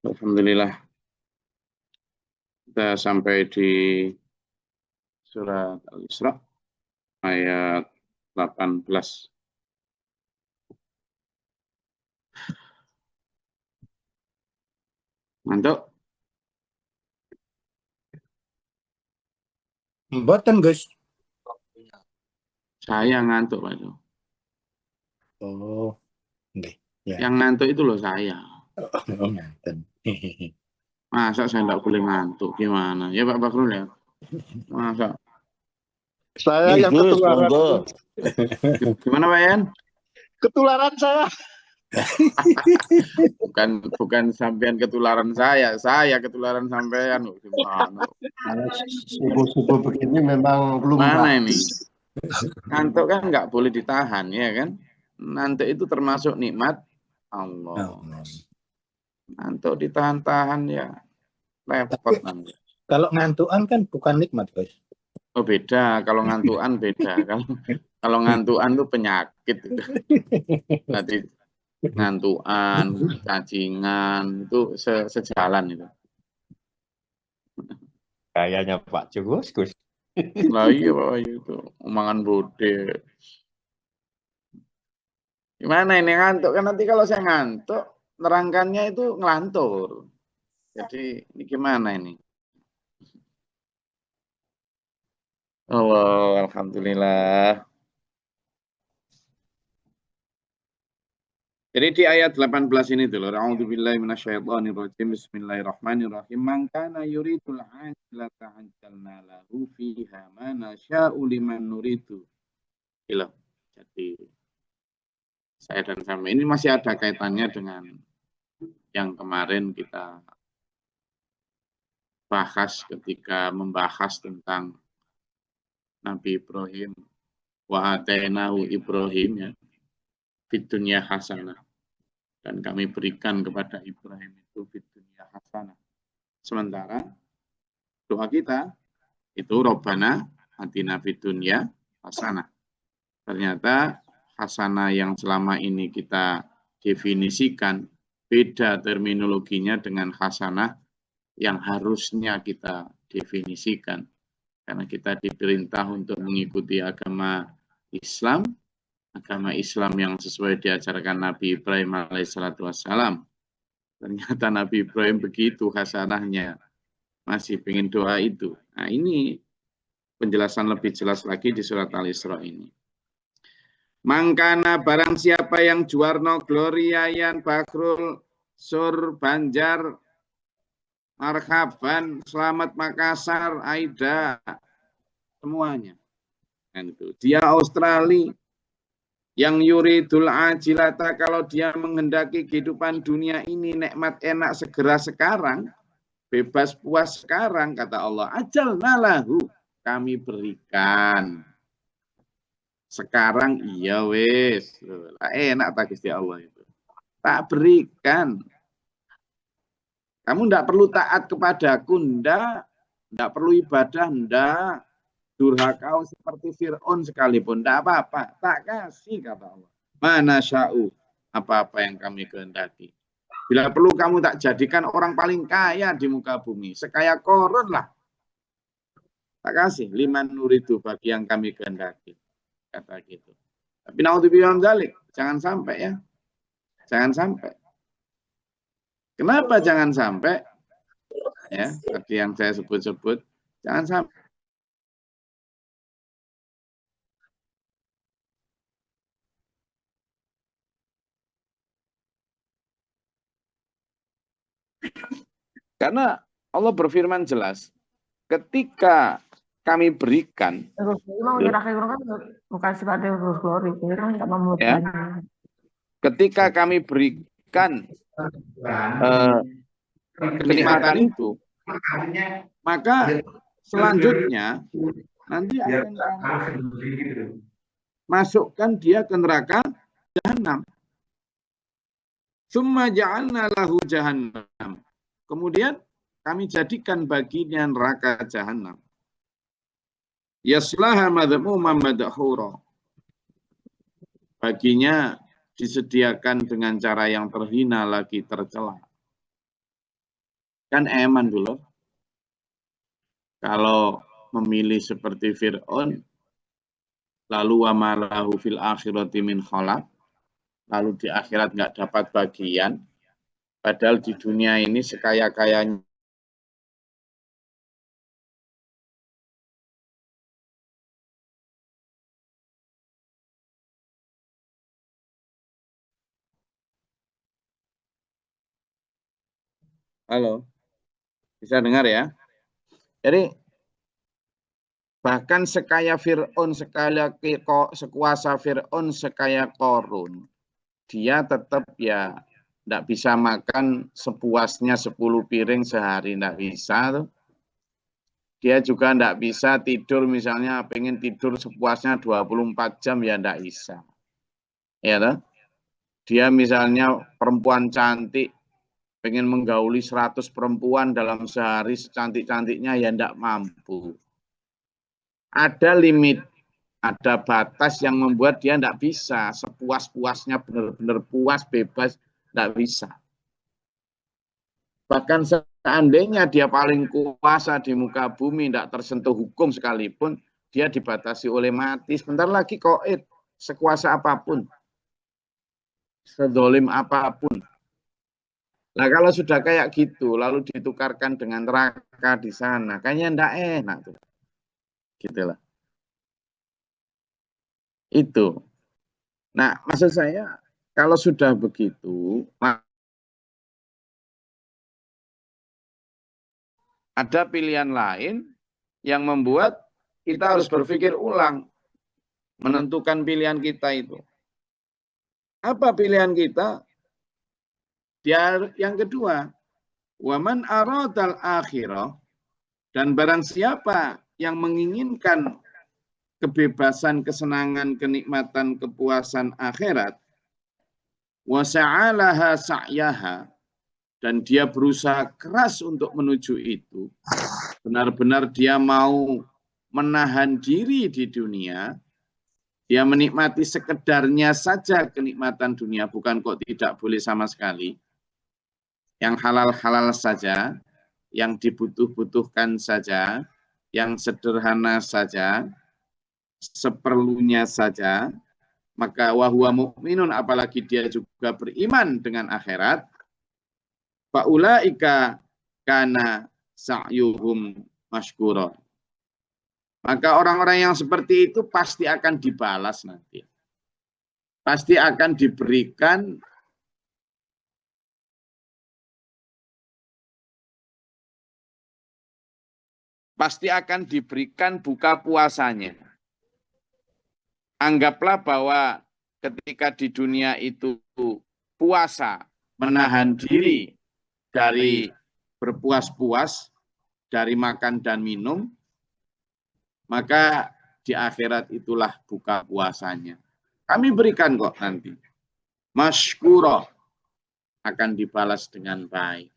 Alhamdulillah, kita sampai di surat Al-Isra ayat 18. Ngantuk? Mboten, Gus. Saya ngantuk, Pak. Oh, nggih. Ya. Yang ngantuk itu loh saya. Oh, ngaten. Masa saya nggak boleh ngantuk? Gimana? Ya Pak Bakrul ya? Masa? Saya yang Gus, ketularan. monggo. Gimana Pak Yan? Ketularan saya. Bukan sampean ketularan saya ketularan sampean. Gimana? Subuh-subuh begini memang belum. Mana ini? Ngantuk kan nggak boleh ditahan, ya kan? Ngantuk itu termasuk nikmat Allah. Ngantuk ditahan-tahan ya repot nanti. Kalau ngantuan kan bukan nikmat, Gus. Oh beda, kalau ngantuan beda. Kalau ngantuan itu penyakit. Nanti ngantuan, cacingan itu sejalan itu. Kayaknya Pak Gus. Lah iya Pak itu omongan bode. Gimana ini ngantuk kan nanti kalau saya ngantuk nerangkannya itu ngelantur. Jadi ini gimana ini? Allah, alhamdulillah. Jadi di ayat 18 ini dulu, a'udzubillahi minasyaitonirrajim, bismillahirrahmanirrahim. Man kana yuridul ajilata ajjalna lahu fiha ma nasya'u liman nuridu. Gitu. Jadi saya dan Sami ini masih ada kaitannya dengan yang kemarin kita bahas ketika membahas tentang Nabi Ibrahim wa atainahu Ibrahim ya fid dunya hasanah, dan kami berikan kepada Ibrahim itu fid dunya hasanah. Sementara doa kita itu Rabbana atina fid dunya hasanah. Ternyata hasanah yang selama ini kita definisikan beda terminologinya dengan hasanah yang harusnya kita definisikan. Karena kita diperintah untuk mengikuti agama Islam yang sesuai diajarkan Nabi Ibrahim alaihissalatu wassalam. Ternyata Nabi Ibrahim begitu hasanahnya, masih pengen doa itu. Nah ini penjelasan lebih jelas lagi di surat Al-Isra ini. Mangkana barang siapa yang Juwarno, Gloria, Yan, Bakrul, Sur, Banjar, Marhaban, Selamat Makassar, Aida, semuanya. Dan itu dia Australia yang yuridul ajilata, kalau dia menghendaki kehidupan dunia ini nikmat enak segera sekarang, bebas puas sekarang, kata Allah, ajalna lahu, kami berikan. Sekarang iya wes, enak tak Gusti Allah itu. Tak berikan. Kamu tidak perlu taat kepadaku, tidak perlu ibadah, tidak. Durhaka seperti Fir'aun sekalipun, tidak apa-apa. Tak kasih, kata Allah. Mana sya'u, apa-apa yang kami kehendaki. Bila perlu kamu tak jadikan orang paling kaya di muka bumi. Sekaya Korun lah. Tak kasih, liman nuridu, bagi yang kami kehendaki. Kata gitu. Tapi naudzubillah dzalik, jangan sampai ya. Jangan sampai. Kenapa jangan sampai? Ya, tadi yang saya sebut-sebut, jangan sampai. Karena Allah berfirman jelas, ketika kami berikan, ya, ketika kami berikan kenikmatan itu, maka selanjutnya nanti akan kami masukkan dia ke neraka Jahannam. Summa ja'alna lahu Jahannam. Kemudian kami jadikan baginya neraka Jahannam. Yaslaha madhmuman madhura. Baginya disediakan dengan cara yang terhina lagi tercela. Kan eman dulu. Kalau memilih seperti Fir'aun, lalu wa malahu fil akhirati min khalaq, lalu di akhirat nggak dapat bagian, padahal di dunia ini sekaya-kayanya. Halo, bisa dengar ya? Jadi bahkan sekaya Fir'aun, sekuasa Fir'aun, sekaya Qarun, dia tetap ya tidak bisa makan sepuasnya 10 piring sehari, tidak bisa tuh. Dia juga tidak bisa tidur, misalnya pengen tidur sepuasnya 24 jam ya tidak bisa. Ya toh? Dia misalnya perempuan cantik, pengen menggauli 100 perempuan dalam sehari secantik-cantiknya ya tidak mampu. Ada limit, ada batas yang membuat dia tidak bisa sepuas-puasnya, benar-benar puas, bebas, tidak bisa. Bahkan seandainya dia paling kuasa di muka bumi, tidak tersentuh hukum sekalipun, dia dibatasi oleh mati. Sebentar lagi qaid, sekuasa apapun, sedolim apapun. Nah kalau sudah kayak gitu, lalu ditukarkan dengan neraka di sana, kayaknya ndak enak tuh. Gitulah. Itu. Nah maksud saya, kalau sudah begitu, ada pilihan lain yang membuat kita harus berpikir ulang, menentukan pilihan kita itu. Apa pilihan kita? Yang kedua, waman aradal akhirah, dan barang siapa yang menginginkan kebebasan, kesenangan, kenikmatan, kepuasan akhirat, wasa'alaha sa'yaha, dan dia berusaha keras untuk menuju itu, benar-benar dia mau menahan diri di dunia, dia menikmati sekedarnya saja kenikmatan dunia, bukan kok tidak boleh sama sekali, yang halal-halal saja, yang dibutuh-butuhkan saja, yang sederhana saja, seperlunya saja, maka wahwa mu'minun, apalagi dia juga beriman dengan akhirat, faulaika kana sa'yuhum mashkura. Maka orang-orang yang seperti itu pasti akan dibalas nanti. Pasti akan diberikan buka puasanya. Anggaplah bahwa ketika di dunia itu puasa, menahan diri dari berpuas-puas, dari makan dan minum, maka di akhirat itulah buka puasanya. Kami berikan kok nanti. Mashkura, akan dibalas dengan baik.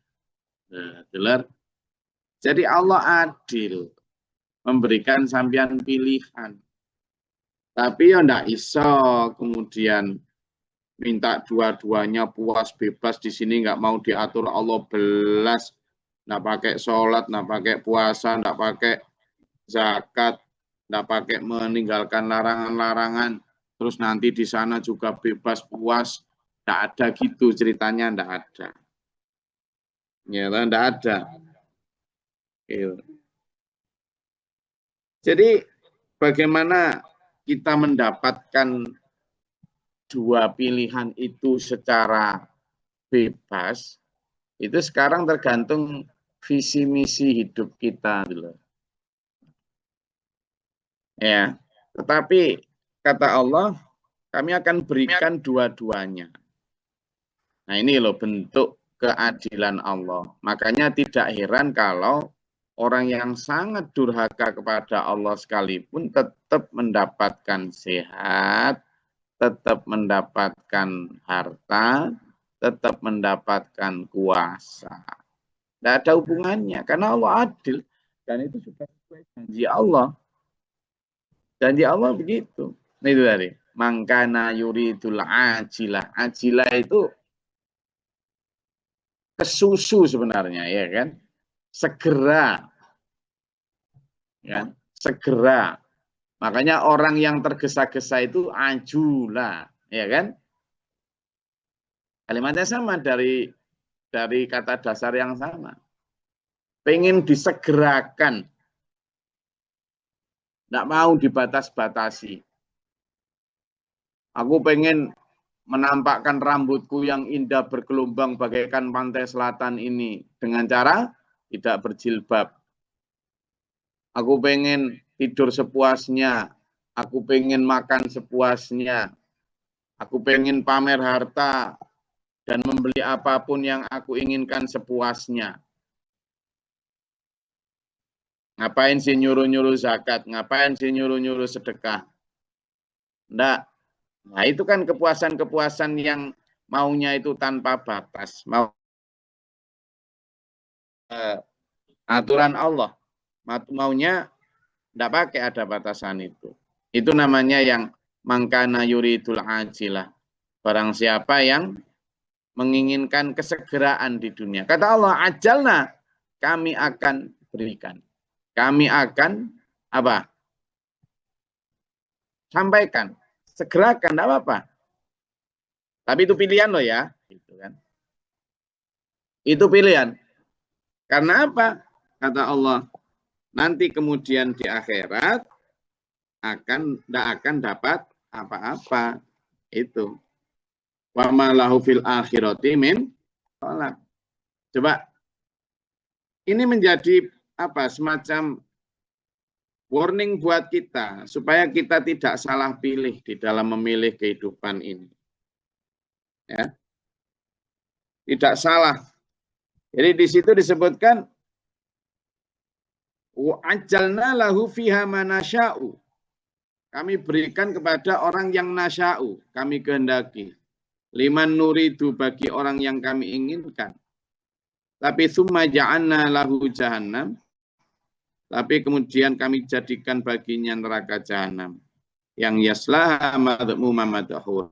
Jadi Allah adil, memberikan sampean pilihan. Tapi ya ndak iso kemudian minta dua-duanya puas bebas di sini, nggak mau diatur Allah belas, nggak pakai sholat, nggak pakai puasa, nggak pakai zakat, nggak pakai meninggalkan larangan-larangan, terus nanti di sana juga bebas puas, nggak ada gitu ceritanya, nggak ada. Ya, nggak ada. Jadi bagaimana kita mendapatkan dua pilihan itu secara bebas, itu sekarang tergantung visi misi hidup kita dulu. Ya, tetapi kata Allah, kami akan berikan dua-duanya. Nah ini loh bentuk keadilan Allah. Makanya tidak heran kalau orang yang sangat durhaka kepada Allah sekalipun tetap mendapatkan sehat, tetap mendapatkan harta, tetap mendapatkan kuasa. Tidak ada hubungannya, karena Allah adil. Dan itu sudah sesuai janji Allah. Janji Allah begitu. Nah itu tadi. Mangkana yuridul ajilah. Ajilah itu ke susu sebenarnya, ya kan? Segera, ya, segera. Makanya orang yang tergesa-gesa itu ajula, ya kan? Kalimatnya sama dari kata dasar yang sama. Pengen disegerakan, nggak mau dibatas-batasi. Aku pengen menampakkan rambutku yang indah bergelombang bagaikan pantai selatan ini dengan cara tidak berjilbab. Aku pengen tidur sepuasnya, aku pengen makan sepuasnya, aku pengen pamer harta dan membeli apapun yang aku inginkan sepuasnya. Ngapain sih nyuruh-nyuruh zakat? Ngapain sih nyuruh-nyuruh sedekah? Enggak. Nah, itu kan kepuasan-kepuasan yang maunya itu tanpa batas. Aturan Allah. Maunya enggak pakai ada batasan itu. Itu namanya yang mangkana yuridul ajilah. Barang siapa yang menginginkan kesegeraan di dunia. Kata Allah, ajalna, kami akan berikan. Kami akan apa? Sampaikan, segerakan, tidak apa-apa. Tapi itu pilihan loh ya, gitu kan? Itu pilihan. Karena apa? Kata Allah, nanti kemudian di akhirat tidak akan dapat apa-apa. Itu. Wa ma lahu fil akhirati min khalaq. Coba, ini menjadi apa? Semacam warning buat kita supaya kita tidak salah pilih di dalam memilih kehidupan ini. Ya. Tidak salah. Jadi di situ disebutkan wa ajalna lahu fiha manasya'u. Kami berikan kepada orang yang nasya'u, kami kehendaki. Liman nuridu, bagi orang yang kami inginkan. Tapi summa ja'anna lahu jahannam. Tapi kemudian kami jadikan baginya neraka jahanam yang yaslaha madhmuman madhura.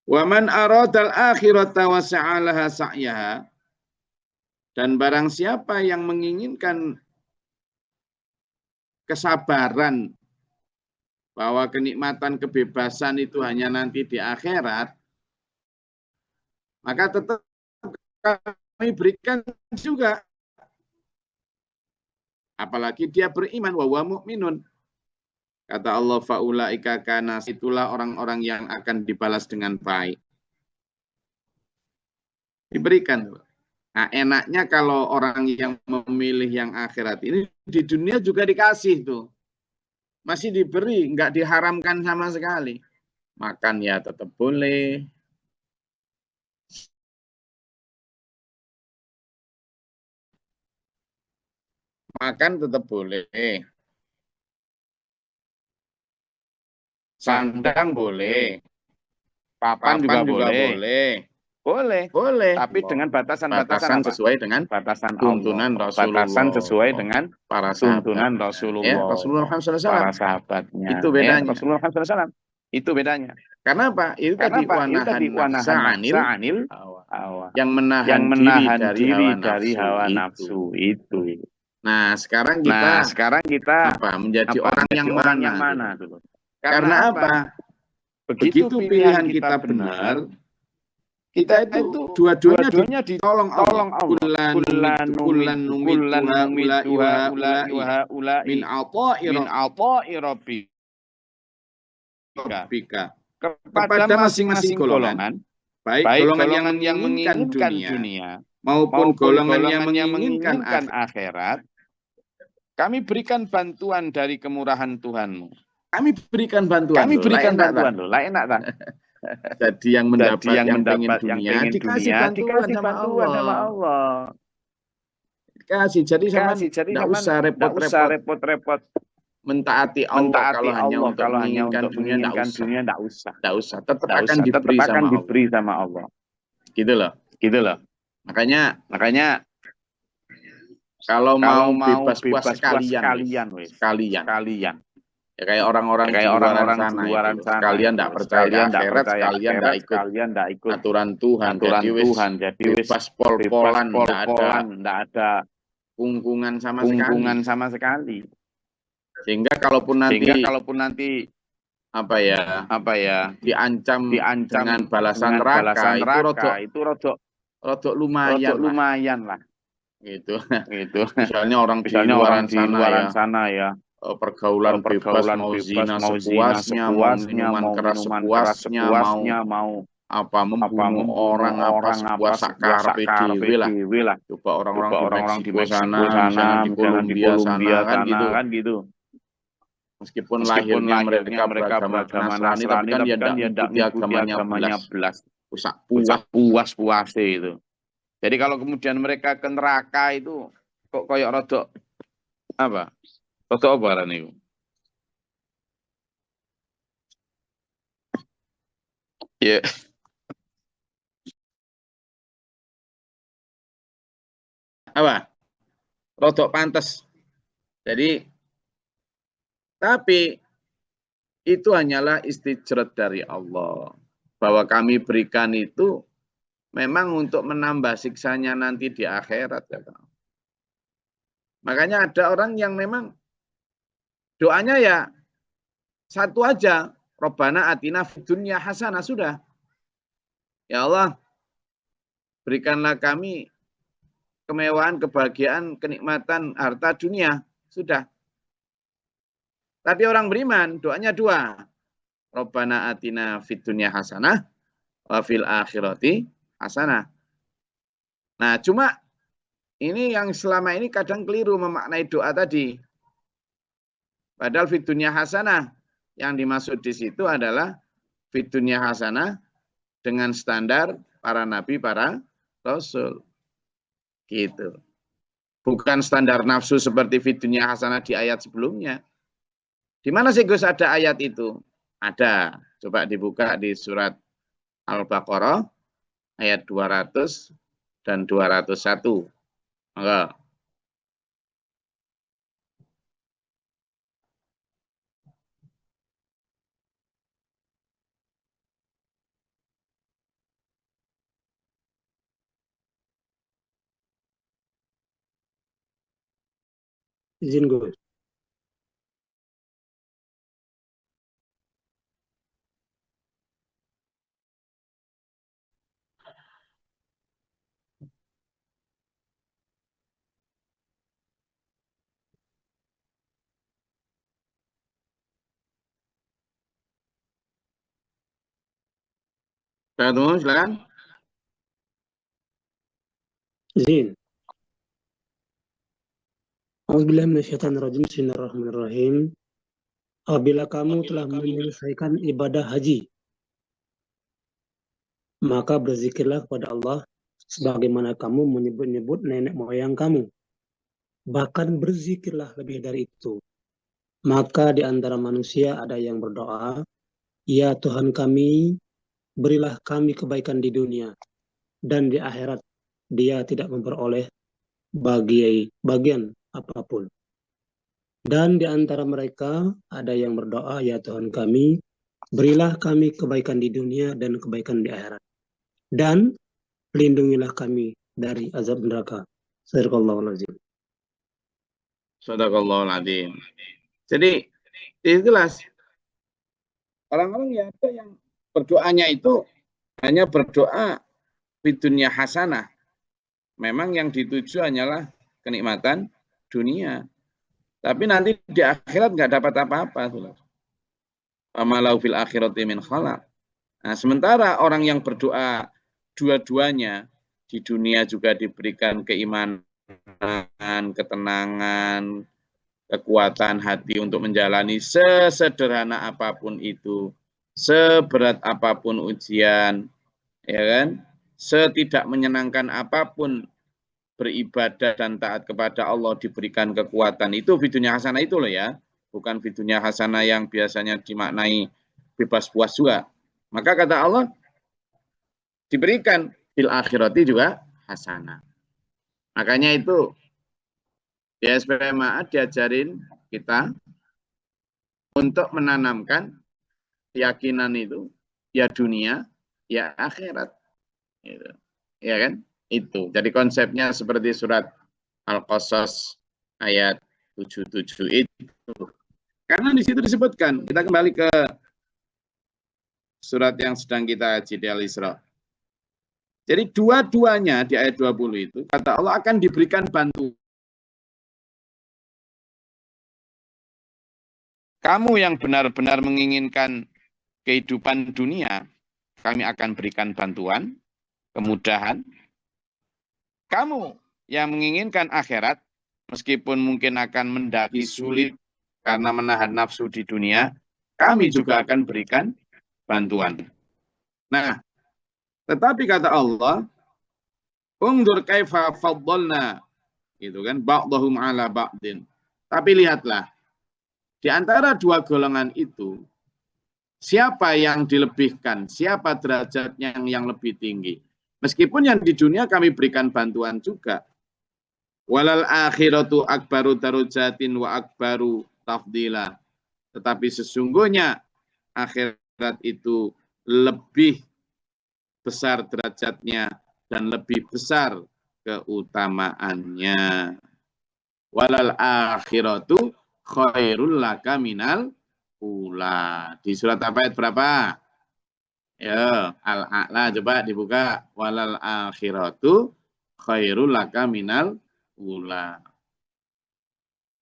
Wa man aradal akhirata wa sa'alaha sa'yaha, dan barang siapa yang menginginkan kesabaran bahwa kenikmatan kebebasan itu hanya nanti di akhirat, maka tetap kami berikan juga. Apalagi dia beriman, wa huwa mu'minun. Kata Allah, faulaika kana, itulah orang-orang yang akan dibalas dengan baik. Diberikan. Nah, enaknya kalau orang yang memilih yang akhirat ini di dunia juga dikasih tuh. Masih diberi, nggak diharamkan sama sekali. Makan ya tetap boleh. Makan tetap boleh. Sandang boleh. Papan juga boleh. Boleh. Tapi dengan Batasan sesuai dengan batasan tuntunan Allah. Rasulullah. Batasan sesuai dengan para tuntunan sahabat. Rasulullah. Ya, Rasulullah SAW. Para sahabatnya. Itu bedanya. Ya, Rasulullah SAW. Itu bedanya. Karena apa? Itu tadi wanahan anil yang menahan diri dari hawa nafsu itu. Nah, sekarang kita apa? Menjadi orang yang mana dulu? Karena apa? Begitu pilihan kita benar, kita itu dua-duanya ditolong Allah. Kullan numitu haula'i min ata'i rabbika. Kepada masing-masing golongan, baik golongan yang menginginkan dunia maupun golongan yang menginginkan akhirat, kami berikan bantuan dari kemurahan Tuhanmu. Kami berikan bantuan loh. Lah enak tak? Jadi yang mendapat yang pengen dunia dikasih bantuan sama Allah. Dikasih. Jadi tidak usah repot-repot mentaati Allah kalau hanya untuk menginginkan dunia, tidak usah. Tetap akan diberi sama Allah. Gitu loh. Makanya kalau mau bebas puas sekalian. Ya kayak orang-orang di luaran sana itu. Sekalian tidak percaya akhirat, sekalian tidak ikut aturan Tuhan. Jadi bebas pol-polan, tidak ada kungkungan sama sekali. Sehingga kalaupun nanti apa ya diancam dengan balasan neraka itu rodok lumayan lah. Gitu. Misalnya orang di luaran sana ya. Pergaulan bebas, mau zina sepuasnya, mau minuman keras sepuasnya, mau membunuh orang sepuas sakar PDW lah. Coba orang-orang di Meksiko sana, misalnya di Kolombia sana kan gitu. Meskipun lahirnya mereka beragama Nasrani, tapi kan dia tidak mengikuti agamanya belas. Puas itu. Jadi kalau kemudian mereka ke neraka itu kok kayak rodok apa? Rodok apa itu? Ya. Apa? Rodok pantas. Jadi tapi itu hanyalah istijrat dari Allah. Bahwa kami berikan itu memang untuk menambah siksanya nanti di akhirat. Makanya ada orang yang memang doanya ya satu aja. Rabbana atina fid dunya hasanah, sudah. Ya Allah, berikanlah kami kemewahan, kebahagiaan, kenikmatan, harta dunia. Sudah. Tapi orang beriman, doanya dua. Rabbana atina fid dunya hasanah, wa fil akhirati hasanah. Nah, cuma ini yang selama ini kadang keliru memaknai doa tadi. Padahal fid dunya hasanah, yang dimaksud di situ adalah fid dunya hasanah dengan standar para nabi, para rasul. Gitu. Bukan standar nafsu seperti fid dunya hasanah di ayat sebelumnya. Di mana sih Gus ada ayat itu? Ada. Coba dibuka di surat Al-Baqarah ayat 200 dan 201. Enggak. Izin Gus. Silakan. Izin. Auzubillahi minasyaitonirrajim. Bismillahirrahmanirrahim. Apabila kamu telah menyelesaikan ibadah haji, maka berzikirlah kepada Allah sebagaimana kamu menyebut-nyebut nenek moyang kamu. Bahkan berzikirlah lebih dari itu. Maka di antara manusia ada yang berdoa, ya Tuhan kami, berilah kami kebaikan di dunia, dan di akhirat dia tidak memperoleh bagian apapun. Dan di antara mereka ada yang berdoa, ya Tuhan kami, berilah kami kebaikan di dunia dan kebaikan di akhirat. Dan lindungilah kami dari azab neraka. Sadaqallahul azim. Sadaqallahul azim. Jadi itulah orang-orang yang ada yang berdoanya itu hanya berdoa di dunia hasanah. Memang yang dituju hanyalah kenikmatan dunia. Tapi nanti di akhirat nggak dapat apa-apa. Amalau fil akhirati min khalaq. Nah, sementara orang yang berdoa dua-duanya di dunia juga diberikan keimanan, ketenangan, kekuatan hati untuk menjalani sesederhana apapun itu, seberat apapun ujian, ya kan? Setidak menyenangkan apapun beribadah dan taat kepada Allah, diberikan kekuatan. Itu fidunya hasanah itu loh ya. Bukan fidunya hasanah yang biasanya dimaknai bebas puas juga. Maka kata Allah, diberikan fil akhirati juga hasanah. Makanya itu di SPMA diajarin kita untuk menanamkan keyakinan itu ya dunia, ya akhirat. Gitu. Ya kan? Itu. Jadi konsepnya seperti surat Al-Qasas ayat 77 itu. Karena di situ disebutkan, kita kembali ke surat yang sedang kita kaji di Al-Isra. Jadi dua-duanya di ayat 20 itu, kata Allah akan diberikan bantuan. Kamu yang benar-benar menginginkan kehidupan dunia, kami akan berikan bantuan, kemudahan. Kamu yang menginginkan akhirat, meskipun mungkin akan mendaki sulit karena menahan nafsu di dunia, kami juga akan berikan bantuan. Nah, tetapi kata Allah, undur kaifa faddalna, gitu kan, ba'dahum ala ba'din. Tapi lihatlah, di antara dua golongan itu, siapa yang dilebihkan, siapa derajatnya yang lebih tinggi. Meskipun yang di dunia kami berikan bantuan juga. Walal akhiratu akbaru darujatin wa akbaru tafdila. Tetapi sesungguhnya akhirat itu lebih besar derajatnya dan lebih besar keutamaannya. Walal akhiratu khairul laka minal ula. Di surat apa ayat berapa? Ya, Al-A'la coba dibuka. Walal akhiratu khairul laka minal ula.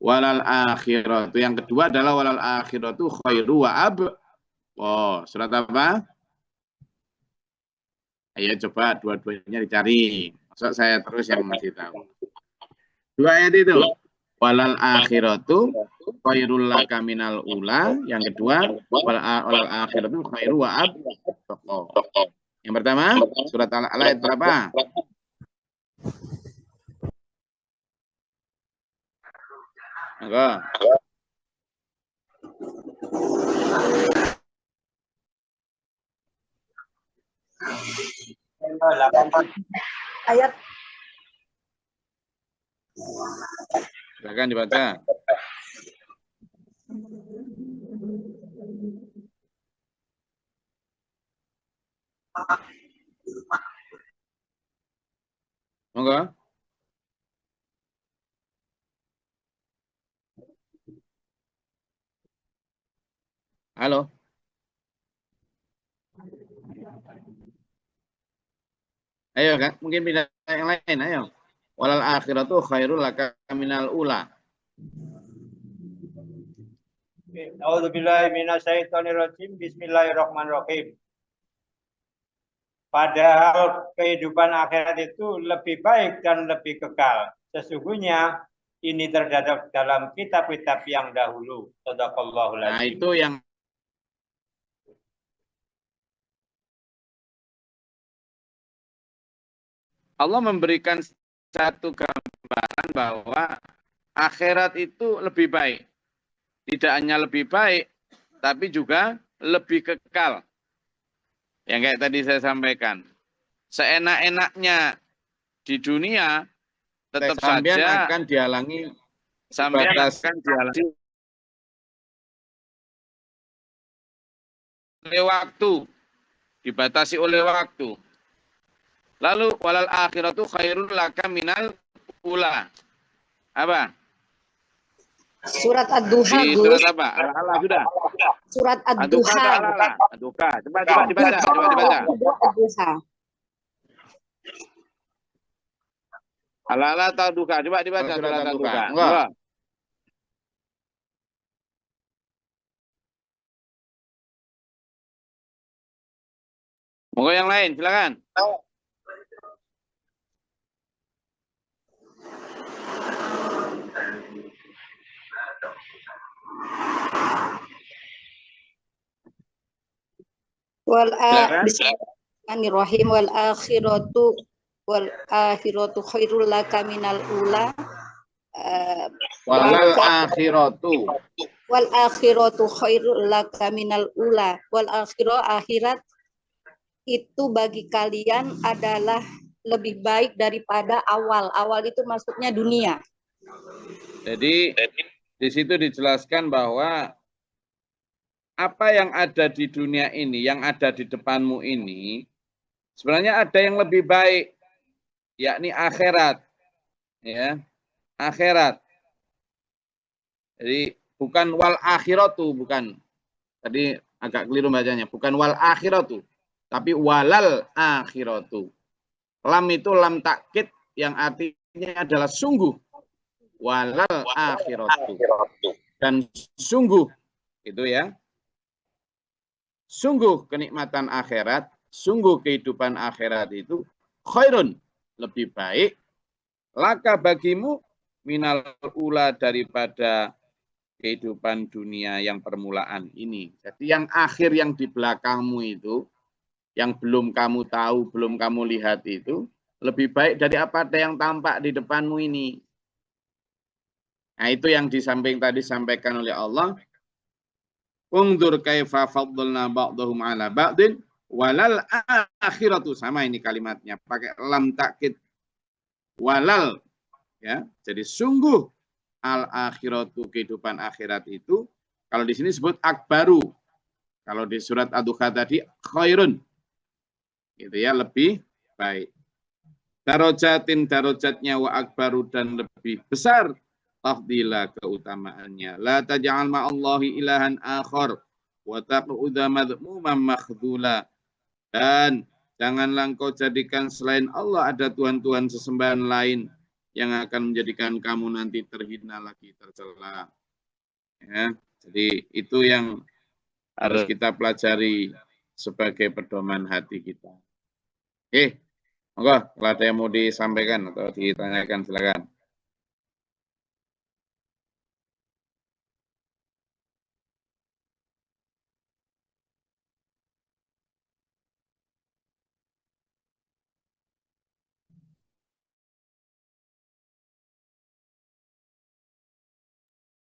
Walal akhiratu. Yang kedua adalah walal akhiratu khairu wa ab. Oh, surat apa? Ayo coba dua-duanya dicari. Maksud saya terus yang masih tahu. Dua ayat itu. Walal akhiratu khairul laka minal ula. Yang kedua, walal akhiratu khairu wa ab. Yang pertama, surat Al-A'la ayat berapa? Enggak. Ayat Silakan dibaca. Monggo. Halo. Ayo kan, mungkin pindah yang lain, ayo. Walal akhiratu khairul laka minal ula. A'udzubillahi minasyaitonirrajim. Bismillahirrahmanirrahim. Padahal kehidupan akhirat itu lebih baik dan lebih kekal. Sesungguhnya ini terdapat dalam kitab-kitab yang dahulu. Shadaqallahul Nah, adzim. itu yang Allah memberikan satu gambaran bahwa akhirat itu lebih baik. Tidak hanya lebih baik, tapi juga lebih kekal. Yang kayak tadi saya sampaikan. Seenak-enaknya di dunia, tetap saja akan dihalangi, sampai akan dihalangi oleh waktu. Dibatasi oleh waktu. Lalu walal akhiratu khairul laka minal ula. Apa? surat Ad-Duha, Di Gus. surat apa? Al-A'la sudah. Surat Ad-Duha Ad-Duha. atau Al-A'la? Ad-Duha. Coba dibaca, coba dibaca. Ad-Duha. Al-A'la atau Ad-Duha? Coba dibaca surat Ad-Duha. Enggak. Monggo yang lain, silakan. Bismillahirrahmanirrahim. Wal akhiratu khairul laka minal ula. Walal akhiratu. Wal akhiratu khairul laka minal ula. Wal akhirat itu bagi kalian adalah lebih baik daripada awal. Awal itu maksudnya dunia. Jadi di situ dijelaskan bahwa apa yang ada di dunia ini, yang ada di depanmu ini, sebenarnya ada yang lebih baik, yakni akhirat. Ya, akhirat. Jadi bukan wal akhiratu, bukan. Tadi agak keliru bacanya. Bukan wal akhiratu, tapi walal akhiratu. Lam itu lam takkid yang artinya adalah sungguh. Walal akhiratu. Dan sungguh, itu ya. Sungguh kenikmatan akhirat, sungguh kehidupan akhirat itu khairun, lebih baik, laka bagimu minal ula daripada kehidupan dunia yang permulaan ini. Jadi yang akhir yang di belakangmu itu, yang belum kamu tahu, belum kamu lihat itu, lebih baik dari apa yang tampak di depanmu ini. Nah itu yang di samping tadi disampaikan oleh Allah. Ungdur kaifa faddalna ba'dahum ala ba'din walal akhiratu, sama ini kalimatnya pakai lam takkid walal, ya. Jadi sungguh al akhiratu, kehidupan akhirat itu, kalau di sini disebut akbaru, kalau di surat Ad-Duha tadi khairun, gitu ya, lebih baik. Darojatin, darojatnya, wa akbaru, dan lebih besar, tafdila, keutamaannya. La taj'al ma'allahi ilahan akhar wa taq'uda madhmuman makhdhula, dan janganlah engkau jadikan selain Allah ada tuhan-tuhan sesembahan lain yang akan menjadikan kamu nanti terhina lagi, tercela. Ya, jadi itu yang harus kita pelajari sebagai pedoman hati kita. Oke, monggo kalau ada yang mau disampaikan atau ditanyakan silakan.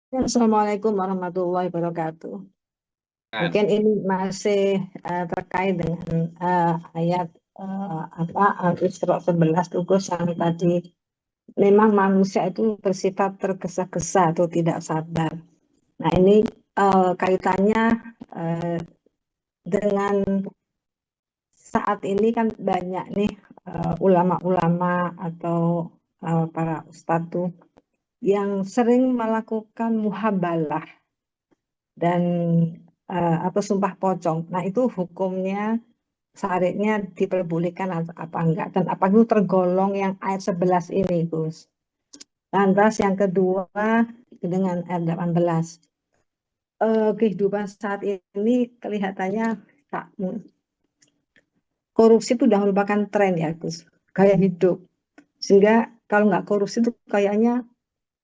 Assalamualaikum warahmatullahi wabarakatuh. Mungkin ini masih terkait dengan ayat Al-Isra 11 Tugas yang tadi, memang manusia itu bersifat tergesa-gesa atau tidak sabar. Nah ini kaitannya dengan saat ini kan banyak nih ulama-ulama atau para ustadz tuh yang sering melakukan muhabalah dan atau sumpah pocong. Nah itu hukumnya syariatnya diperbolehkan atau apa enggak, dan apa itu tergolong yang ayat 11 ini, Gus. Lantas yang kedua dengan ayat 18, kehidupan saat ini kelihatannya korupsi itu sudah merupakan tren ya, Gus, gaya hidup, sehingga kalau nggak korupsi itu kayaknya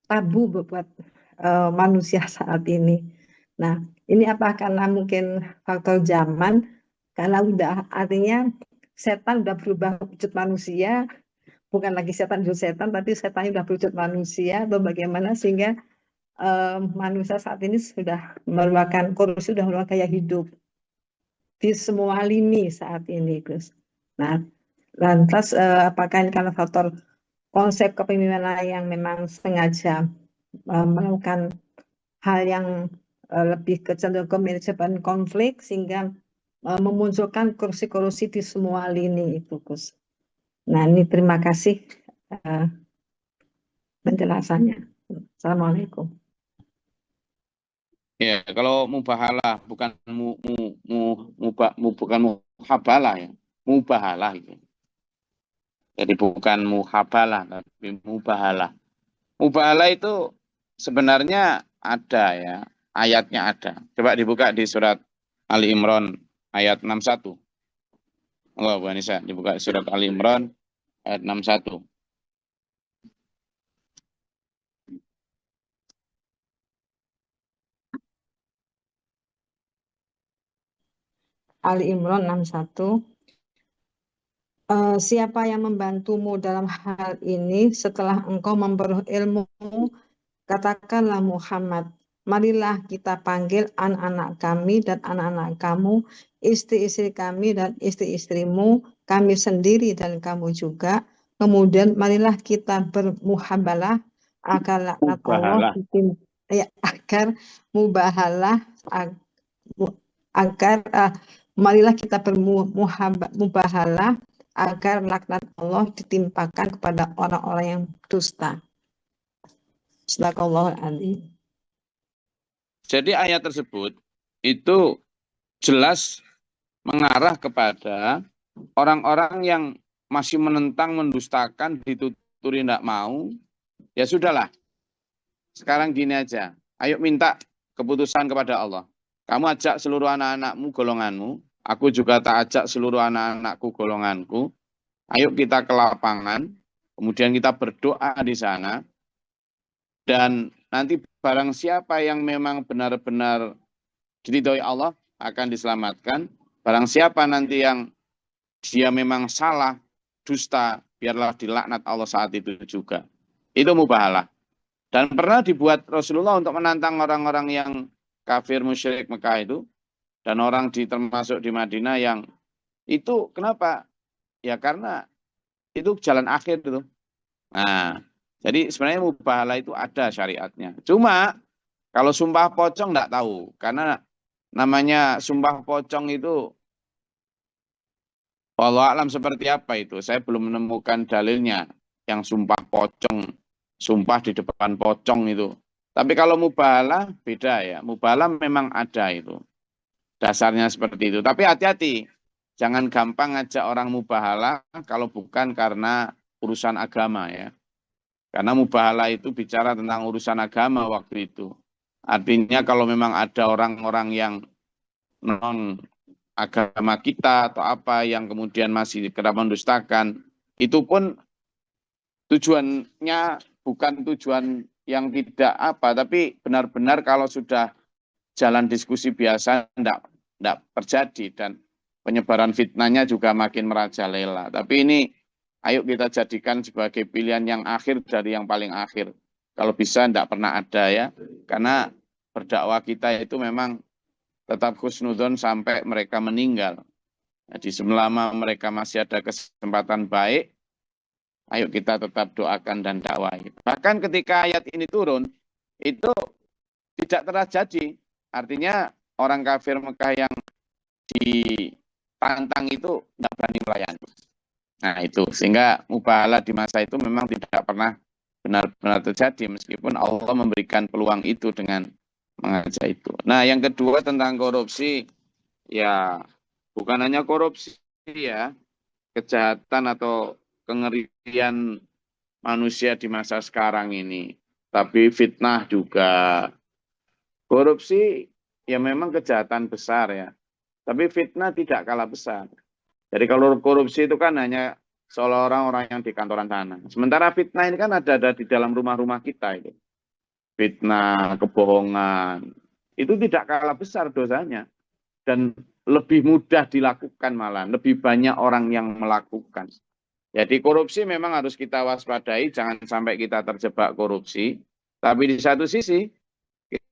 tabu buat manusia saat ini. Nah, ini apa karena mungkin faktor zaman, karena udah artinya setan udah berubah wujud manusia, bukan lagi setan wujud setan, tapi setannya udah berwujud manusia, atau bagaimana sehingga manusia saat ini sudah merupakan korupsi, sudah merupakan gaya hidup di semua lini saat ini, Gus. Nah, lantas apakah ini karena faktor konsep kepemimpinan yang memang sengaja melakukan hal yang lebih kecenderungan ke manajemen konflik sehingga memunculkan korupsi-korupsi di semua lini itu, Gus. Nah, ini terima kasih penjelasannya. Assalamualaikum. Ya, kalau mubahalah bukan bukan muhabalah ya, mubahalah itu. Jadi bukan muhabalah tapi mubahalah. Mubahalah itu sebenarnya ada ya, ayatnya ada. Coba dibuka di surat Ali Imran ayat 61. Oh, Bu Anissa, dibuka surat Ali Imran ayat 61. Ali Imran 61. Siapa yang membantumu dalam hal ini setelah engkau memperoleh ilmu, katakanlah Muhammad, marilah kita panggil anak-anak kami dan anak-anak kamu, istri-istri kami dan istri-istrimu, kami sendiri dan kamu juga. Kemudian marilah kita bermuhabalah agar laknat Allah agar mubahalah agar marilah kita bermubahalah agar laknat Allah ditimpakan kepada orang-orang yang dusta. Sadaqallahul adzim. Jadi ayat tersebut itu jelas mengarah kepada orang-orang yang masih menentang, mendustakan, dituturi tidak mau. Ya sudahlah. Sekarang gini aja. Ayo minta keputusan kepada Allah. Kamu ajak seluruh anak-anakmu, golonganmu. Aku juga tak ajak seluruh anak-anakku, golonganku. Ayo kita ke lapangan. Kemudian kita berdoa di sana. Dan nanti barang siapa yang memang benar-benar diridhoi Allah akan diselamatkan. Barang siapa nanti yang dia memang salah, dusta, biarlah dilaknat Allah saat itu juga. Itu mubahalah. Dan pernah dibuat Rasulullah untuk menantang orang-orang yang kafir musyrik Mekah itu. Dan orang termasuk di Madinah yang itu kenapa? Ya karena itu jalan akhir itu. Nah, jadi sebenarnya mubahalah itu ada syariatnya. Cuma kalau sumpah pocong enggak tahu. Karena namanya sumpah pocong itu wallahu a'lam seperti apa itu. Saya belum menemukan dalilnya yang sumpah pocong, sumpah di depan pocong itu. Tapi kalau mubahalah beda ya. Mubahalah memang ada itu. Dasarnya seperti itu. Tapi hati-hati. Jangan gampang ngajak orang mubahalah kalau bukan karena urusan agama ya. Karena mubahalah itu bicara tentang urusan agama waktu itu. Artinya kalau memang ada orang-orang yang non agama kita atau apa yang kemudian masih kerap mendustakan, itu pun tujuannya bukan tujuan yang tidak apa, tapi benar-benar kalau sudah jalan diskusi biasa tidak terjadi dan penyebaran fitnahnya juga makin merajalela. Tapi ini ayo kita jadikan sebagai pilihan yang akhir dari yang paling akhir. Kalau bisa tidak pernah ada ya. Karena berdakwah kita itu memang tetap husnudzon sampai mereka meninggal. Jadi selama mereka masih ada kesempatan baik, ayo kita tetap doakan dan dakwai. Bahkan ketika ayat ini turun, itu tidak terjadi. Artinya orang kafir Mekah yang ditantang itu tidak berani melayani. Nah itu, sehingga mubahalah di masa itu memang tidak pernah benar-benar terjadi, meskipun Allah memberikan peluang itu dengan mengajak itu. Nah yang kedua tentang korupsi, ya bukan hanya korupsi ya, kejahatan atau kengerian manusia di masa sekarang ini, tapi fitnah juga. Korupsi ya memang kejahatan besar ya, tapi fitnah tidak kalah besar. Jadi kalau korupsi itu kan hanya seolah-olah orang yang di kantoran sana. Sementara fitnah ini kan ada di dalam rumah-rumah kita itu. Fitnah, kebohongan, itu tidak kalah besar dosanya. Dan lebih mudah dilakukan malah, lebih banyak orang yang melakukan. Jadi korupsi memang harus kita waspadai, jangan sampai kita terjebak korupsi. Tapi di satu sisi,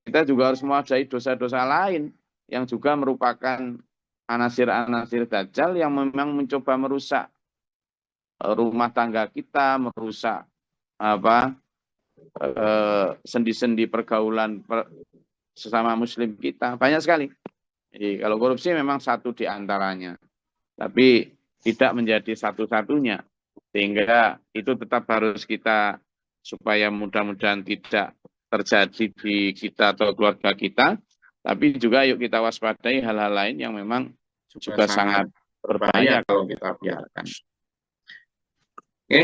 kita juga harus mewaspadai dosa-dosa lain yang juga merupakan anasir-anasir dajjal yang memang mencoba merusak rumah tangga kita, merusak sendi-sendi pergaulan sesama muslim kita. Banyak sekali. Jadi kalau korupsi memang satu di antaranya. Tapi tidak menjadi satu-satunya. Sehingga itu tetap harus kita, supaya mudah-mudahan tidak terjadi di kita atau keluarga kita, tapi juga yuk kita waspadai hal-hal lain yang memang juga sangat berbahaya kalau kita biarkan. Oke.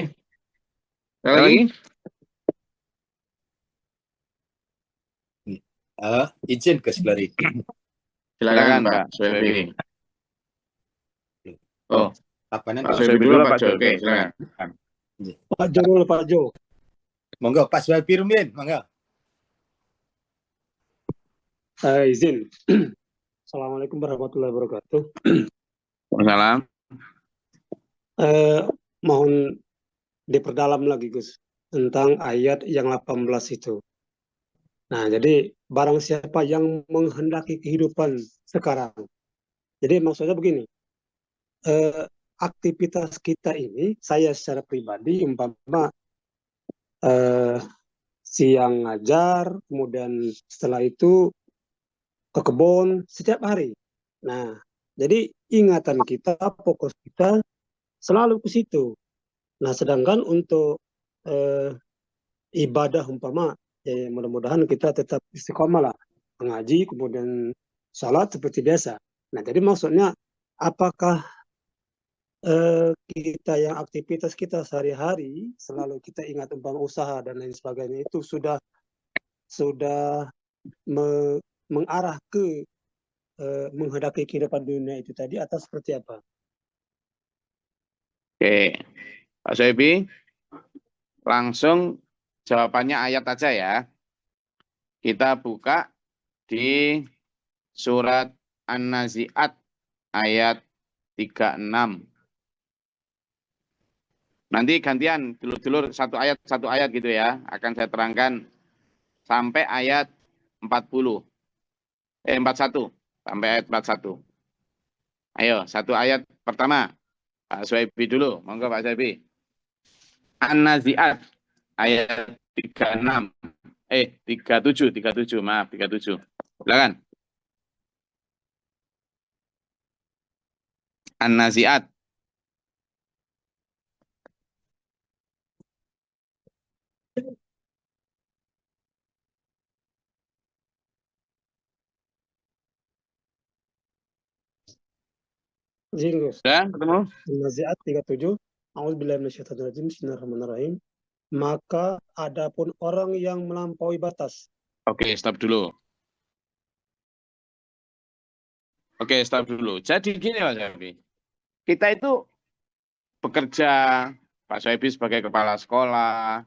Ada lagi? Izin ke Selari. Silakan Pak Soebi. Oh, Apa nanti? Pak Soebi dulu Pak Jo. Oke, silakan. Pak Jo dulu, Pak Jo. Monggo Pak Soebi Rumin, monggo. Izin. Assalamualaikum warahmatullahi wabarakatuh. Waalaikumsalam. Mohon diperdalam lagi Gus tentang ayat yang 18 itu. Nah, jadi barang siapa yang menghendaki kehidupan sekarang. Jadi maksudnya begini, aktivitas kita ini, saya secara pribadi umpama siang ngajar, kemudian setelah itu ke kebun setiap hari. Nah, jadi ingatan kita, fokus kita selalu ke situ. Nah, sedangkan untuk ibadah umpama, ya mudah-mudahan kita tetap istiqomah lah, mengaji, kemudian salat seperti biasa. Nah, jadi maksudnya apakah kita yang aktivitas kita sehari-hari selalu kita ingat umpama usaha dan lain sebagainya itu sudah mengarah ke menghadapi kehidupan dunia itu tadi atau seperti apa? Oke, Pak Soebi, langsung jawabannya ayat aja ya. Kita buka di surat An-Nazi'at ayat 36. Nanti gantian dulur-dulur satu ayat gitu ya. Akan saya terangkan sampai ayat 41 sampai ayat 41. Ayo, satu ayat pertama. Pak Suhaib dulu, monggo Pak Suhaib. An-Nazi'at ayat 36. 37, maaf 37. Silakan. An-Nazi'at. Sudah ketemu? Nazi'at 37. A'udzubillahi minasyaitonirrajim. Bismillahirrahmanirrahim. Maka adapun orang yang melampaui batas. Oke, stop dulu. Jadi gini Pak Soebi. Kita itu bekerja, Pak Soebi sebagai kepala sekolah,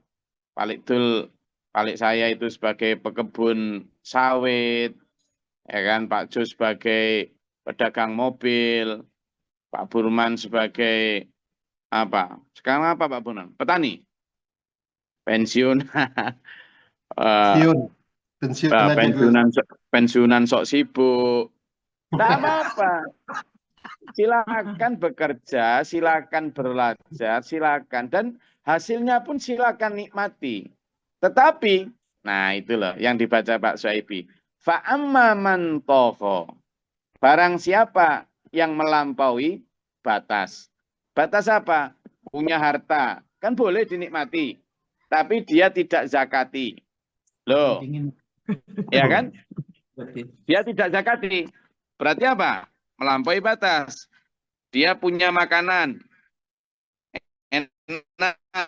Palik saya itu sebagai pekebun sawit, ya kan, Pak Jo sebagai pedagang mobil, Pak Burman sebagai apa? Sekarang apa Pak Burman? Petani. Pensiun. Pensiunan sok sibuk. Tidak apa-apa. Silakan bekerja, silakan belajar, silakan. Dan hasilnya pun silakan nikmati. Tetapi, nah itu loh yang dibaca Pak Suhaibi. Fa'amma man tagha. Barang siapa yang melampaui batas. Batas apa? Punya harta. Kan boleh dinikmati. Tapi dia tidak zakati. Loh. Ya kan? Dia tidak zakati. Berarti apa? Melampaui batas. Dia punya makanan. Enak.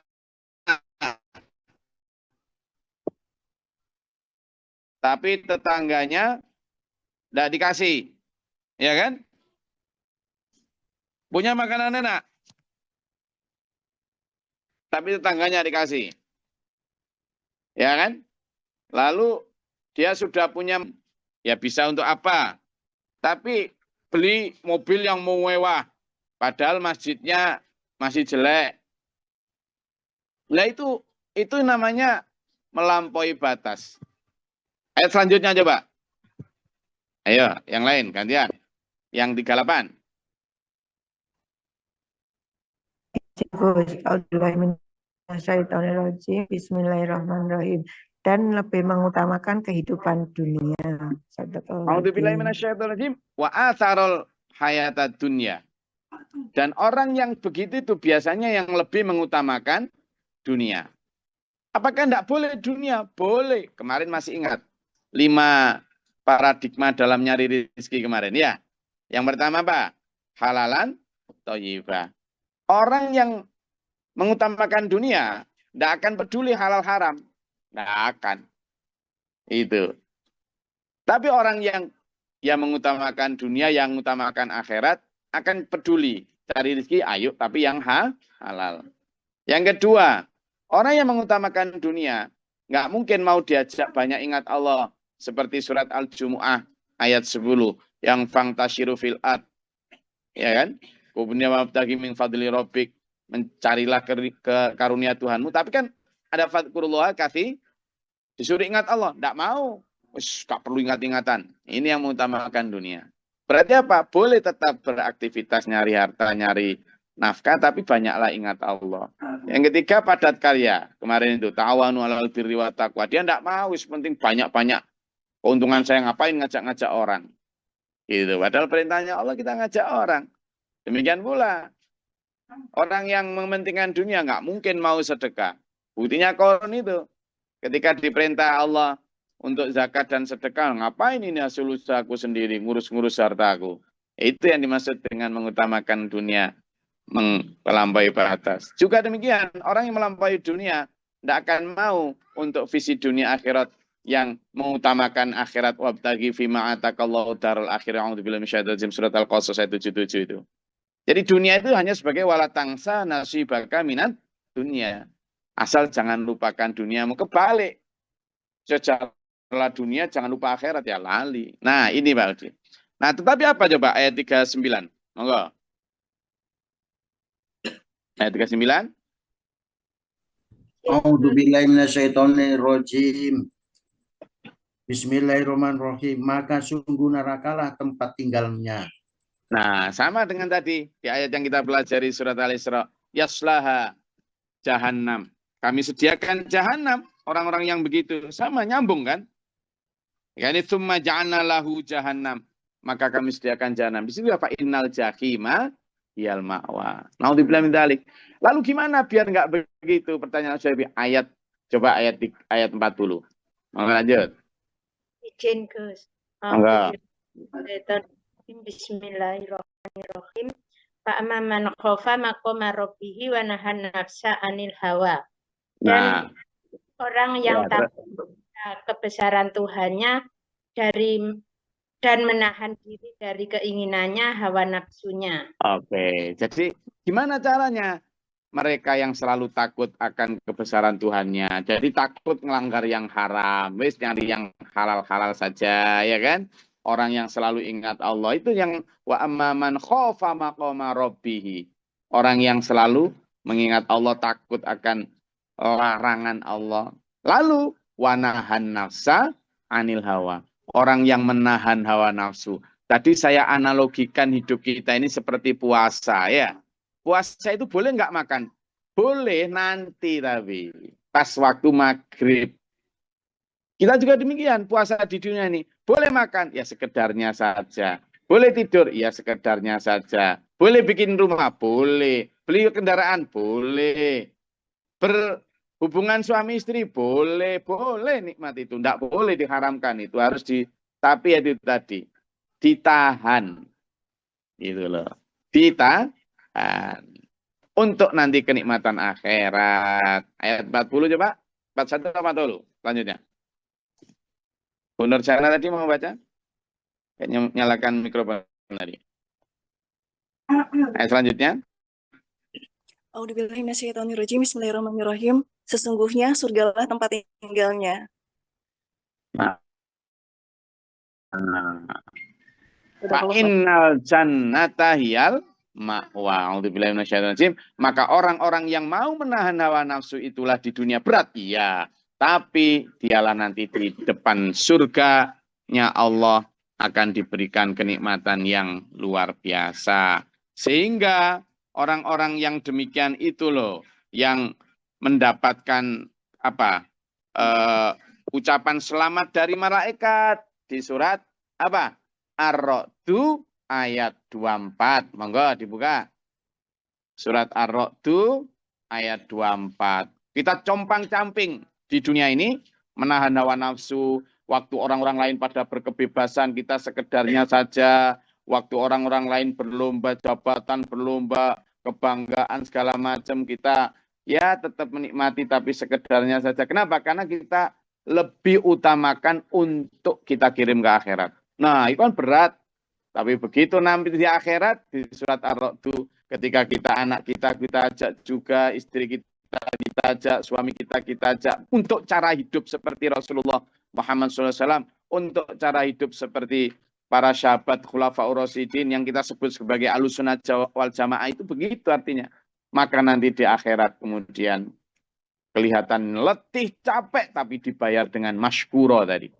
Tapi tetangganya tidak dikasih. Ya kan? Punya makanan enak. Tapi tetangganya dikasih. Ya kan? Lalu dia sudah punya, ya bisa untuk apa? Tapi beli mobil yang mewah, padahal masjidnya masih jelek. Nah itu namanya melampaui batas. Ayat selanjutnya coba. Ayo, yang lain gantian. Yang 38. Bismillahirrahmanirrahim. Dan lebih mengutamakan kehidupan dunia. A'udzubillahi minasyaitonirrajim. Wa atharul hayatad dunya. Dan orang yang begitu itu biasanya yang lebih mengutamakan dunia. Apakah tidak boleh dunia? Boleh. Kemarin masih ingat 5 paradigma dalam nyari rezeki kemarin ya. Yang pertama apa? Halalan thayyibah. Orang yang mengutamakan dunia tidak akan peduli halal haram. Tidak akan. Itu. Tapi orang yang mengutamakan dunia, yang mengutamakan akhirat, akan peduli. Cari rezeki, ayo, tapi yang halal. Yang kedua, orang yang mengutamakan dunia, nggak mungkin mau diajak banyak ingat Allah. Seperti surat Al-Jumu'ah ayat 10. Yang fangtashiru fil ard. Ya kan? Kubnya mabtagi min fadli rabbik. Mencarilah ke karunia Tuhanmu. Tapi kan ada fadkurullah kasih. Disuruh ingat Allah. Tidak mau. Tak perlu ingat-ingatan. Ini yang mengutamakan dunia. Berarti apa? Boleh tetap beraktivitas nyari harta, nyari nafkah, tapi banyaklah ingat Allah. Yang ketiga, padat karya. Kemarin itu, ta'awanu 'alal birri wa taqwa. Dia tidak mau, penting banyak-banyak Keuntungan saya ngapain ngajak-ngajak orang. Gitu. Padahal perintahnya Allah kita ngajak orang. Demikian pula orang yang mementingkan dunia nggak mungkin mau sedekah. Buktinya Qarun itu ketika diperintah Allah untuk zakat dan sedekah, ngapain ini hasil usahaku sendiri, ngurus-ngurus hartaku. Itu yang dimaksud dengan mengutamakan dunia, melampaui batas. Juga demikian, orang yang melampaui dunia tidak akan mau untuk visi dunia akhirat yang mengutamakan akhirat. Wabtaghi fima atakallahu darul akhirah. A'udzubillahi minasyaitonir rajim, surat Al-Qasas ayat 77 itu. Jadi dunia itu hanya sebagai walatangsa nasibaka minat dunia. Asal jangan lupakan duniamu. Kebalik. Sejarah dunia jangan lupa akhirat ya lali. Nah ini Pak Udi. Nah tetapi apa coba ayat 39? Monggo. Ayat 39. A'udzubillahi minasyaitonirrajim. Bismillahirrahmanirrahim. Maka sungguh nerakalah tempat tinggalnya. Nah, sama dengan tadi di ayat yang kita pelajari surat Al-Isra, yaslaha jahannam. Kami sediakan jahannam orang-orang yang begitu. Sama nyambung kan? Yani tsumma ja'alna lahu jahannam. Maka kami sediakan jahannam. Di situ apa? Innal jahima yal ma'wa. Naudzubillah min dzalik. Lalu gimana biar enggak begitu? Pertanyaan saya ayat coba ayat 40. Mau lanjut? Izin Gus. Enggak. Bismillahirrahmanirrahim. Fa'amma man khafa maqama rabbih wa nahan nafsa 'anil hawa. Dan orang yang takut kebesaran Tuhannya dan menahan diri dari keinginannya, hawa nafsunya. Oke, jadi gimana caranya? Mereka yang selalu takut akan kebesaran Tuhannya. Jadi takut melanggar yang haram. Wis nyari yang halal-halal saja, ya kan? Orang yang selalu ingat Allah itu yang wa amman khafa maqama rabbih. Orang yang selalu mengingat Allah, takut akan larangan Allah. Lalu wanahan nafsa anil hawa. Orang yang menahan hawa nafsu. Tadi saya analogikan hidup kita ini seperti puasa ya. Puasa itu boleh nggak makan? Boleh nanti tapi pas waktu maghrib. Kita juga demikian puasa di dunia ini. Boleh makan? Ya sekedarnya saja. Boleh tidur? Ya sekedarnya saja. Boleh bikin rumah? Boleh. Beli kendaraan? Boleh. Berhubungan suami istri? Boleh. Boleh nikmat itu. Tidak boleh diharamkan. Itu harus tapi itu tadi. Ditahan. Gitu loh. Ditahan. Untuk nanti kenikmatan akhirat. Ayat 40 coba. 41 apa 40? Selanjutnya. Bu Nur Jana tadi mau baca? Kayaknya nyalakan mikrofon tadi. Ayat selanjutnya. A'udzubillahi minasyaitonirrajim. Bismillahirrahmanirrahim. Sesungguhnya surgalah tempat tinggalnya. Fa'innal jannata hiyal ma'wa. A'udzubillahi minasyaitonirrajim. Maka orang-orang yang mau menahan hawa nafsu itulah di dunia berat. Iya. Tapi dialah nanti di depan surganya Allah akan diberikan kenikmatan yang luar biasa. Sehingga orang-orang yang demikian itu loh yang mendapatkan ucapan selamat dari malaikat di surat apa? Ar-Ra'du ayat 24. Monggo dibuka. Surat Ar-Ra'du ayat 24. Kita compang-camping di dunia ini, menahan hawa nafsu, waktu orang-orang lain pada berkebebasan, kita sekedarnya saja, waktu orang-orang lain berlomba jabatan, berlomba kebanggaan, segala macam, kita ya tetap menikmati, tapi sekedarnya saja. Kenapa? Karena kita lebih utamakan untuk kita kirim ke akhirat. Nah, itu kan berat. Tapi begitu nanti di akhirat, di surat Ar-Ra'du, ketika anak kita ajak juga, istri kita ajak, suami kita ajak untuk cara hidup seperti Rasulullah Muhammad SAW, untuk cara hidup seperti para sahabat Khulafaur Rasyidin yang kita sebut sebagai Ahlussunnah wal Jamaah, itu begitu artinya. Maka nanti di akhirat kemudian kelihatan letih, capek, tapi dibayar dengan masykuro tadi.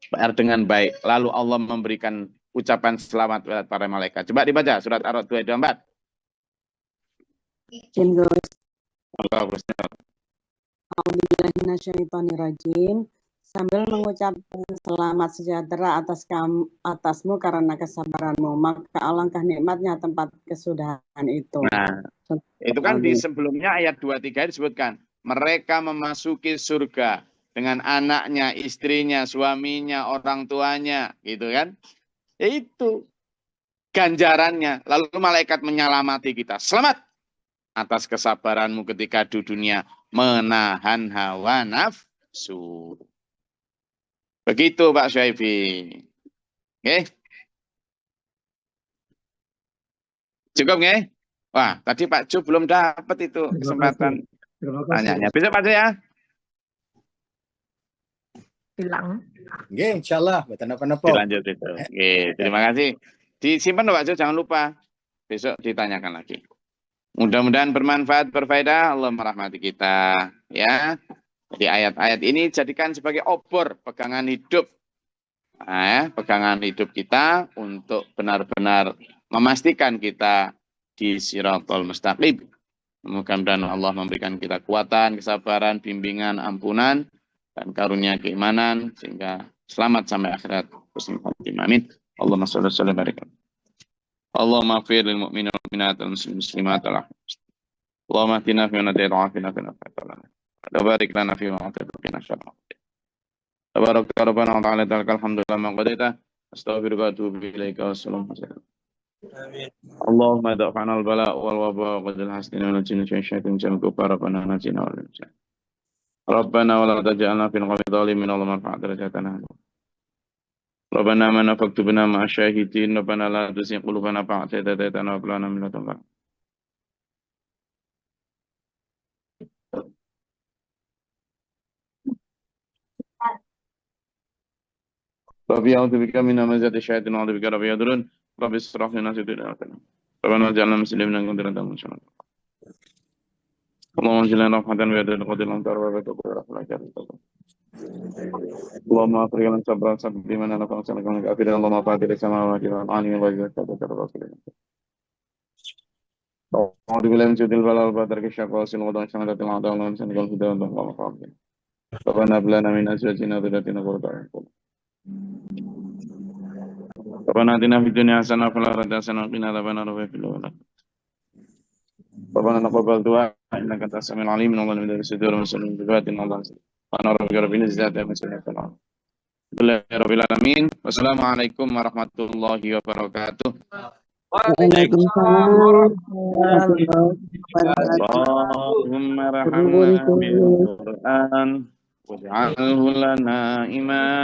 Dibayar dengan baik. Lalu Allah memberikan ucapan selamat kepada para malaikat. Coba dibaca surat Ar-Ra'd 24. sambil mengucapkan selamat sejahtera atasmu karena kesabaranmu, maka alangkah nikmatnya tempat kesudahan itu. Nah, itu kan di sebelumnya ayat 23 disebutkan, mereka memasuki surga dengan anaknya, istrinya, suaminya, orang tuanya, gitu kan? Itu ganjarannya. Lalu malaikat menyelamati kita. Selamat atas kesabaranmu ketika di dunia menahan hawa nafsu. Begitu Pak Syaifi. Oke. Cukup nggih? Wah, tadi Pak Ju belum dapat itu kesempatan tanyanya. Besok Pak Ju ya. Hilang. Nggih, insyaallah mboten napa-napa. Dilanjut itu. Oke, terima kasih. Disimpan Pak Ju, jangan lupa. Besok ditanyakan lagi. Mudah-mudahan bermanfaat, berfaedah. Allah merahmati kita, ya. Jadi ayat-ayat ini jadikan sebagai obor pegangan hidup. Nah, pegangan hidup kita untuk benar-benar memastikan kita di Shirathul Mustaqim. Mudah-mudahan Allah memberikan kita kekuatan, kesabaran, bimbingan, ampunan, dan karunia keimanan sehingga selamat sampai akhirat. Amin. Allahumma shalli wa sallim wa barik. Allahumma ighfir lil mu'minina wal mu'minat wal muslimat wal Allahumma ahdina fi man hadayta wa afina fi man afayta. Barik lana fi ma atayta wa qina syarra. Tabarak rabbana wa ta'ala alhamdulillah ma qadaita. Astaghfiruka wa atubu ilaika. Wassalamu alaikum. Amin. Allahumma da'fa'na al-bala wal waba wa qadil hasdina wa najina syaitan jam kufar rabbana najina wa najina. Rabbana wa la taj'alna fil qawmi dhalimin Allahumma rfa' darajatana. Rabbana man faktubna ma'a syahidin Rabbana la tuzigh qulubana ba'da idh hadaytana wa hab lana min ladunka. Rabbi a'udzu bika min hamazati syaitan wa a'udzu bika rabbi yadurun. Rabbi israh lana sadrina. Rabbana ij'alna muslimin wa qina adzaban nar. Allahumma ij'alna rahmatan wa hidayatan wa qadil wa barakatuh. Allahumma afriq lana sabran sabbi man ana fa'sana kama kafir Allahumma fatir samawati wal ardi wa barik lana. A'udzu billahi min syaitanir rajim wa barakatuh syaqasin wa dan samadatil a'dha wa san qul hudan wa Allah. Rabbana hab lana min azwajina wa dhurriyyatina qurrata a'yun. Rabbana atina fid dunya hasanah wa fil akhirati hasanah wa qina adzabannar wa qina adzabannar. Rabbana taqabbal du'a innaka antas samiul alim wa qul min sudur muslimin bi fatin Allah. Ana rabbil izzati amma yasifun. Rabbil alamin. Wassalamualaikum warahmatullahi wabarakatuh. Waalaikumsalam warahmatullahi wabarakatuh. Allahumma rahamna bil Qur'an waj'alhu lana imam.